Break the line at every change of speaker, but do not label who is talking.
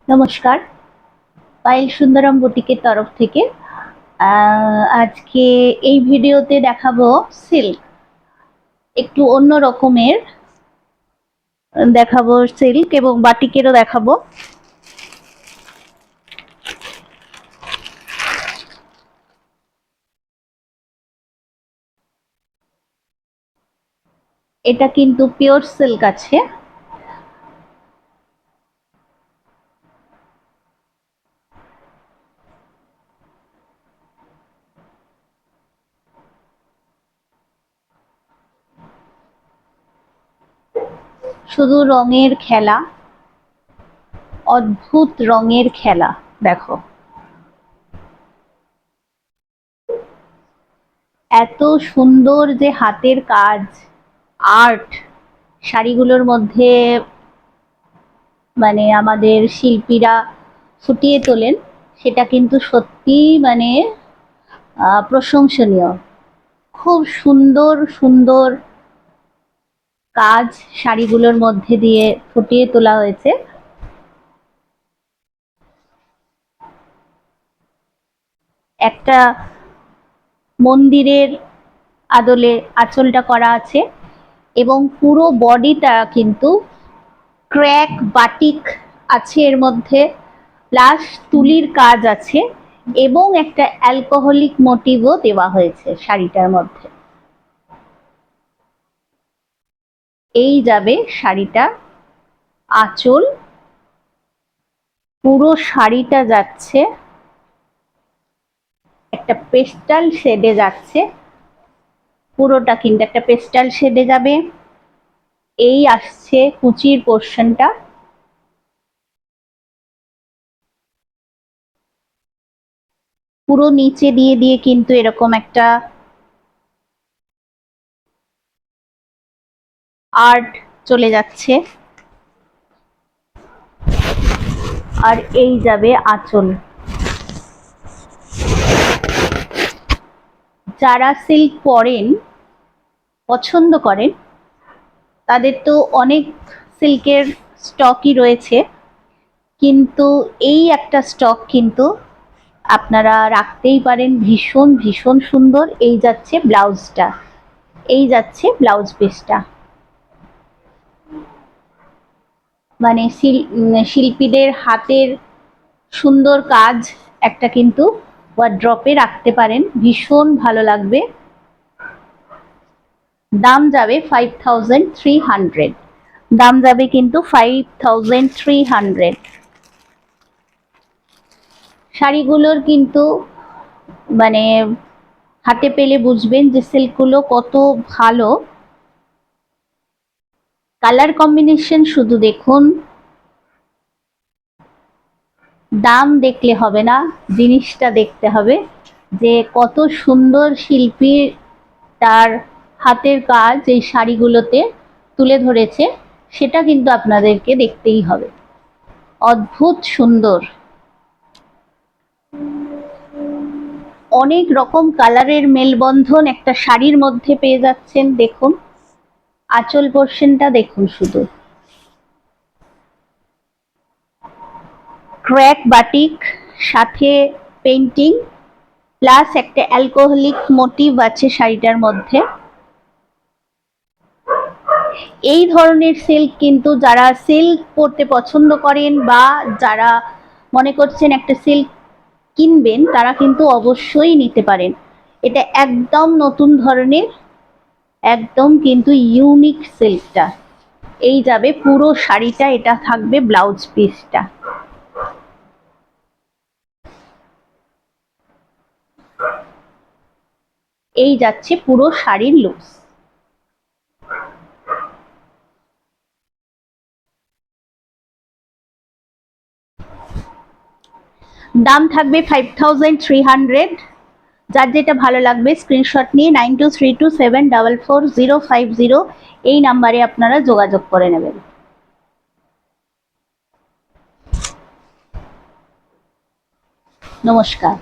নমস্কার, পায়েল সুন্দরম বুটিকের তরফ থেকে আজকে এই ভিডিওতে দেখাবো সিল্ক, একটু অন্য রকমের দেখাবো সিল্ক এবং বাটিকেরও দেখাবো। এটা কিন্তু পিওর সিল্ক আছে। শুধু রঙের খেলা, অদ্ভুত রঙের খেলা। দেখো, এত সুন্দর যে হাতের কাজ, আর্ট শাড়িগুলোর মধ্যে মানে আমাদের শিল্পীরা ফুটিয়ে তোলেন, সেটা কিন্তু সত্যি মানে প্রশংসনীয়। খুব সুন্দর সুন্দর কাজ শাড়িগুলোর মধ্যে দিয়ে ফুটিয়ে তোলা হয়েছে। একটা মন্দিরের আদলে আঁচলটা করা আছে এবং পুরো বডিটা কিন্তু ক্র্যাক বাটিক আছে এর মধ্যে, প্লাস তুলির কাজ আছে এবং একটা অ্যালকোহলিক মোটিভও দেওয়া হয়েছে শাড়িটার মধ্যে। এই যাবে শাড়িটা, আঁচল, পুরো শাড়িটা যাচ্ছে একটা পেস্টাল শেডে যাচ্ছে, পুরোটা কিন্তু একটা পেস্টাল শেডে যাবে। এই আসছে কুচির পোর্শনটা, পুরো নিচে দিয়ে দিয়ে কিন্তু এরকম একটা আর্ট চলে যাচ্ছে। আর এই যাবে আঁচল। যারা সিল্ক পরেন, পছন্দ করেন, তাদের তো অনেক সিল্কের স্টকই রয়েছে, কিন্তু এই একটা স্টক কিন্তু আপনারা রাখতেই পারেন। ভীষণ ভীষণ সুন্দর। এই যাচ্ছে ব্লাউজটা, এই যাচ্ছে ব্লাউজ পিসটা। মানে শিল্পীদের হাতের সুন্দর কাজ একটা কিন্তু ওয়ার্ড্রপে রাখতে পারেন, ভীষণ ভালো লাগবে। দাম যাবে 5300, দাম যাবে কিন্তু 5300। শাড়িগুলোর কিন্তু মানে হাতে পেলে বুঝবেন যে সিল্কগুলো কত ভালো। কালার কম্বিনেশন শুধু দেখুন, দাম দেখলে হবে না, জিনিসটা দেখতে হবে যে কত সুন্দর শিল্পী তার হাতের কাজ এই শাড়িগুলোতে তুলে ধরেছে, সেটা কিন্তু আপনাদেরকে দেখতেই হবে। অদ্ভুত সুন্দর, অনেক রকম কালারের মেলবন্ধন একটা শাড়ির মধ্যে পেয়ে যাচ্ছেন। দেখুন আঁচল পোর্শনটা দেখুন, শুধু ক্র্যাক বাটিক, সাথে পেইন্টিং, প্লাস একটা অ্যালকোহলিক মোটিভ আছে শাড়িটার মধ্যে। এই ধরনের সিল্ক কিন্তু যারা সিল্ক পরতে পছন্দ করেন বা যারা মনে করছেন একটা সিল্ক কিনবেন, তারা কিন্তু অবশ্যই নিতে পারেন। এটা একদম নতুন ধরনের, একদম কিন্তু ইউনিক সিল্কটা। এই যাবে পুরো শাড়িটা, এটা থাকবে ব্লাউজ পিসটা। এই যাচ্ছে পুরো শাড়ির লুকস। দাম থাকবে 5300। যার যেটা ভালো লাগবে স্ক্রিনশট নিয়ে 9232744050 এই নাম্বারে আপনারা যোগাযোগ করে নেবেন। নমস্কার।